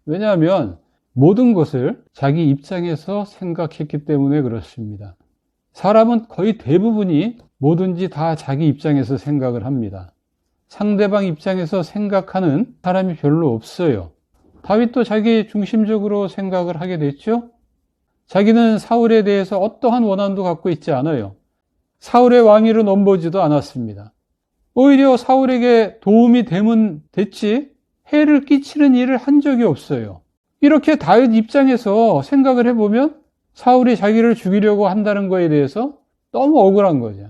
왜냐하면 모든 것을 자기 입장에서 생각했기 때문에 그렇습니다. 사람은 거의 대부분이 뭐든지 다 자기 입장에서 생각을 합니다. 상대방 입장에서 생각하는 사람이 별로 없어요. 다윗도 자기 중심적으로 생각을 하게 됐죠? 자기는 사울에 대해서 어떠한 원한도 갖고 있지 않아요. 사울의 왕위를 넘보지도 않았습니다. 오히려 사울에게 도움이 되면 됐지 해를 끼치는 일을 한 적이 없어요. 이렇게 다윗 입장에서 생각을 해보면 사울이 자기를 죽이려고 한다는 거에 대해서 너무 억울한 거죠.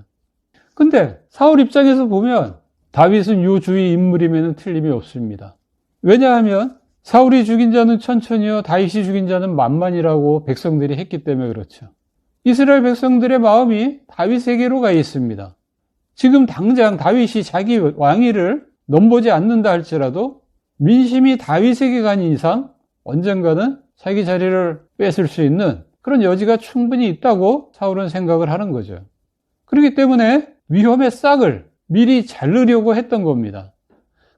근데 사울 입장에서 보면 다윗은 요 주위 인물이면 틀림이 없습니다. 왜냐하면 사울이 죽인 자는 천천히요, 다윗이 죽인 자는 만만이라고 백성들이 했기 때문에 그렇죠. 이스라엘 백성들의 마음이 다윗에게로 가 있습니다. 지금 당장 다윗이 자기 왕위를 넘보지 않는다 할지라도 민심이 다윗에게 간 이상 언젠가는 자기 자리를 뺏을 수 있는 그런 여지가 충분히 있다고 사울은 생각을 하는 거죠. 그렇기 때문에 위험의 싹을 미리 자르려고 했던 겁니다.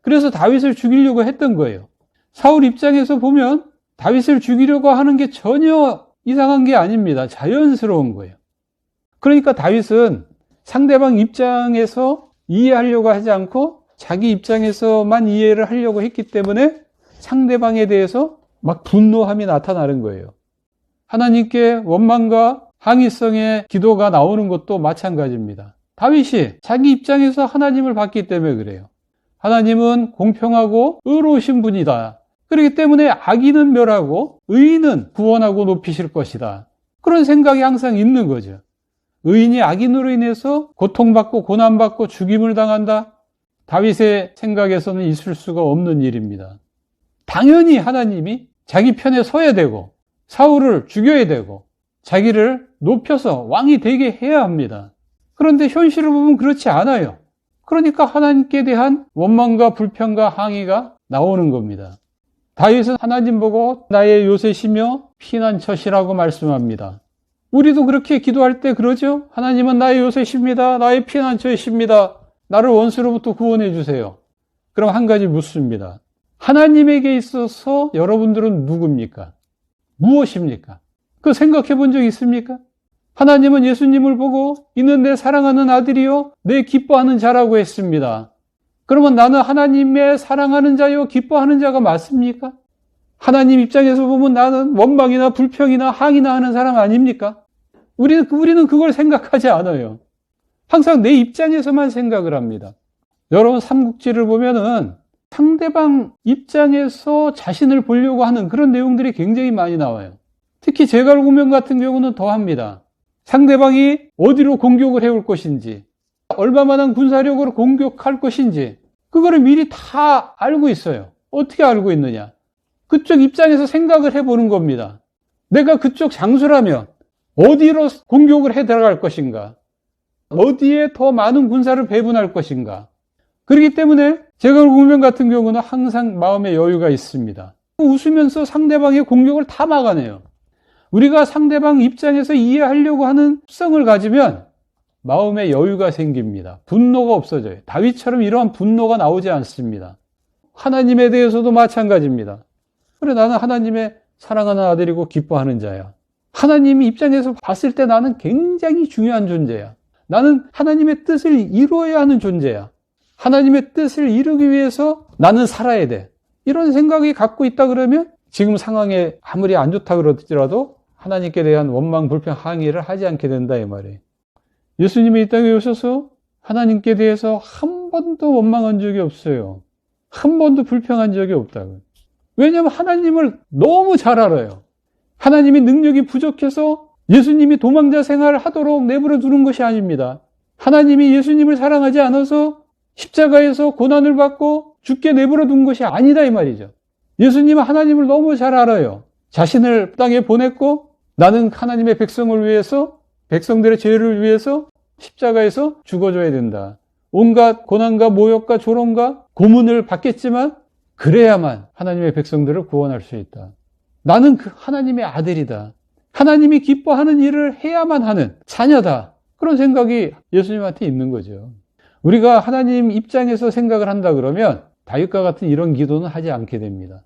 그래서 다윗을 죽이려고 했던 거예요. 사울 입장에서 보면 다윗을 죽이려고 하는 게 전혀 이상한 게 아닙니다. 자연스러운 거예요. 그러니까 다윗은 상대방 입장에서 이해하려고 하지 않고 자기 입장에서만 이해를 하려고 했기 때문에 상대방에 대해서 막 분노함이 나타나는 거예요. 하나님께 원망과 항의성의 기도가 나오는 것도 마찬가지입니다. 다윗이 자기 입장에서 하나님을 봤기 때문에 그래요. 하나님은 공평하고 의로우신 분이다. 그렇기 때문에 악인은 멸하고 의인은 구원하고 높이실 것이다. 그런 생각이 항상 있는 거죠. 의인이 악인으로 인해서 고통받고 고난받고 죽임을 당한다? 다윗의 생각에서는 있을 수가 없는 일입니다. 당연히 하나님이 자기 편에 서야 되고 사울을 죽여야 되고 자기를 높여서 왕이 되게 해야 합니다. 그런데 현실을 보면 그렇지 않아요. 그러니까 하나님께 대한 원망과 불평과 항의가 나오는 겁니다. 다윗은 하나님 보고 나의 요새시며 피난처시라고 말씀합니다. 우리도 그렇게 기도할 때 그러죠? 하나님은 나의 요새십니다. 나의 피난처이십니다. 나를 원수로부터 구원해 주세요. 그럼 한 가지 묻습니다. 하나님에게 있어서 여러분들은 누굽니까? 무엇입니까? 그 생각해 본 적 있습니까? 하나님은 예수님을 보고 이는 내 사랑하는 아들이요 내 기뻐하는 자라고 했습니다. 그러면 나는 하나님의 사랑하는 자요 기뻐하는 자가 맞습니까? 하나님 입장에서 보면 나는 원망이나 불평이나 항의나 하는 사람 아닙니까? 우리는 그걸 생각하지 않아요. 항상 내 입장에서만 생각을 합니다. 여러분 삼국지를 보면은 상대방 입장에서 자신을 보려고 하는 그런 내용들이 굉장히 많이 나와요. 특히 제갈공명 같은 경우는 더합니다. 상대방이 어디로 공격을 해올 것인지, 얼마만한 군사력으로 공격할 것인지 그거를 미리 다 알고 있어요. 어떻게 알고 있느냐? 그쪽 입장에서 생각을 해보는 겁니다. 내가 그쪽 장수라면 어디로 공격을 해 들어갈 것인가? 어디에 더 많은 군사를 배분할 것인가? 그렇기 때문에 제갈공명 같은 경우는 항상 마음의 여유가 있습니다. 웃으면서 상대방의 공격을 다 막아내요. 우리가 상대방 입장에서 이해하려고 하는 습성을 가지면 마음의 여유가 생깁니다. 분노가 없어져요. 다윗처럼 이러한 분노가 나오지 않습니다. 하나님에 대해서도 마찬가지입니다. 그래, 나는 하나님의 사랑하는 아들이고 기뻐하는 자야. 하나님 입장에서 봤을 때 나는 굉장히 중요한 존재야. 나는 하나님의 뜻을 이루어야 하는 존재야. 하나님의 뜻을 이루기 위해서 나는 살아야 돼. 이런 생각이 갖고 있다 그러면 지금 상황에 아무리 안 좋다 그러더라도 하나님께 대한 원망, 불평, 항의를 하지 않게 된다 이 말이에요. 예수님이 이 땅에 오셔서 하나님께 대해서 한 번도 원망한 적이 없어요. 한 번도 불평한 적이 없다고요. 왜냐하면 하나님을 너무 잘 알아요. 하나님이 능력이 부족해서 예수님이 도망자 생활을 하도록 내버려 두는 것이 아닙니다. 하나님이 예수님을 사랑하지 않아서 십자가에서 고난을 받고 죽게 내버려 둔 것이 아니다 이 말이죠. 예수님은 하나님을 너무 잘 알아요. 자신을 땅에 보냈고 나는 하나님의 백성을 위해서 백성들의 죄를 위해서 십자가에서 죽어줘야 된다. 온갖 고난과 모욕과 조롱과 고문을 받겠지만 그래야만 하나님의 백성들을 구원할 수 있다. 나는 그 하나님의 아들이다. 하나님이 기뻐하는 일을 해야만 하는 자녀다. 그런 생각이 예수님한테 있는 거죠. 우리가 하나님 입장에서 생각을 한다 그러면 다윗과 같은 이런 기도는 하지 않게 됩니다.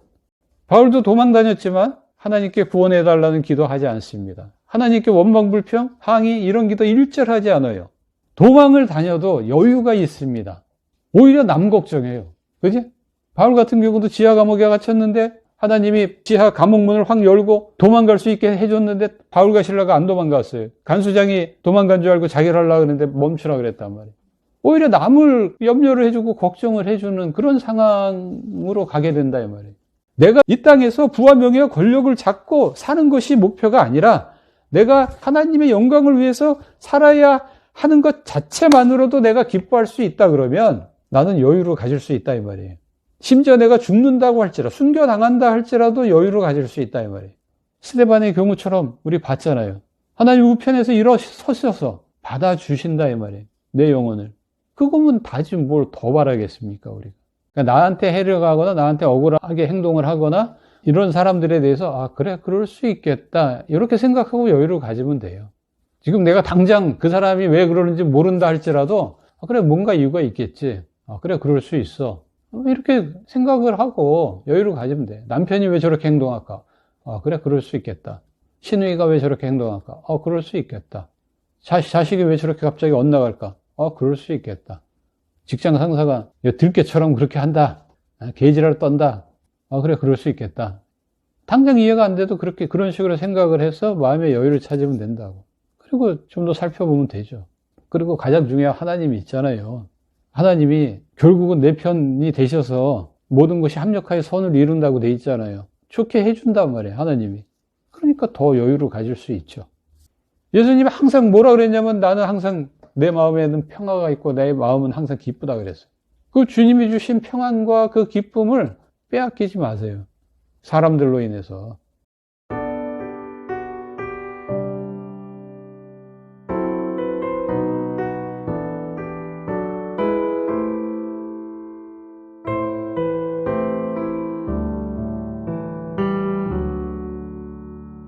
바울도 도망 다녔지만 하나님께 구원해달라는 기도하지 않습니다. 하나님께 원망불평, 항의 이런 기도 일절하지 않아요. 도망을 다녀도 여유가 있습니다. 오히려 남 걱정해요. 그지? 바울 같은 경우도 지하 감옥에 갇혔는데 하나님이 지하 감옥문을 확 열고 도망갈 수 있게 해줬는데 바울과 실라가 안 도망갔어요. 간수장이 도망간 줄 알고 자결 하려고 했는데 멈추라 그랬단 말이에요. 오히려 남을 염려를 해주고 걱정을 해주는 그런 상황으로 가게 된다 이 말이에요. 내가 이 땅에서 부와 명예와 권력을 잡고 사는 것이 목표가 아니라 내가 하나님의 영광을 위해서 살아야 하는 것 자체만으로도 내가 기뻐할 수 있다 그러면 나는 여유를 가질 수 있다 이 말이에요. 심지어 내가 죽는다고 할지라도 순교당한다 할지라도 여유를 가질 수 있다 이 말이에요. 스데반의 경우처럼 우리 봤잖아요. 하나님 우편에서 일어서셔서 받아주신다 이 말이에요. 내 영혼을. 그거면 다지 뭘 더 바라겠습니까 우리가. 그러니까 나한테 해를 가거나 나한테 억울하게 행동을 하거나 이런 사람들에 대해서 아 그래 그럴 수 있겠다 이렇게 생각하고 여유를 가지면 돼요. 지금 내가 당장 그 사람이 왜 그러는지 모른다 할지라도 아, 그래 뭔가 이유가 있겠지. 아, 그래 그럴 수 있어. 이렇게 생각을 하고 여유를 가지면 돼. 남편이 왜 저렇게 행동할까? 아, 그래 그럴 수 있겠다. 시누이가 왜 저렇게 행동할까? 아, 그럴 수 있겠다. 자식이 왜 저렇게 갑자기 엇나갈까? 아, 그럴 수 있겠다. 직장 상사가 들깨처럼 그렇게 한다. 개지랄 떤다. 아, 그래 그럴 수 있겠다. 당장 이해가 안 돼도 그렇게 그런 식으로 생각을 해서 마음의 여유를 찾으면 된다고. 그리고 좀 더 살펴보면 되죠. 그리고 가장 중요한 하나님이 있잖아요. 하나님이 결국은 내 편이 되셔서 모든 것이 합력하여 선을 이룬다고 돼 있잖아요. 좋게 해준단 말이에요, 하나님이. 그러니까 더 여유를 가질 수 있죠. 예수님이 항상 뭐라 그랬냐면 나는 항상 내 마음에는 평화가 있고 내 마음은 항상 기쁘다 그랬어요. 그 주님이 주신 평안과 그 기쁨을 빼앗기지 마세요. 사람들로 인해서.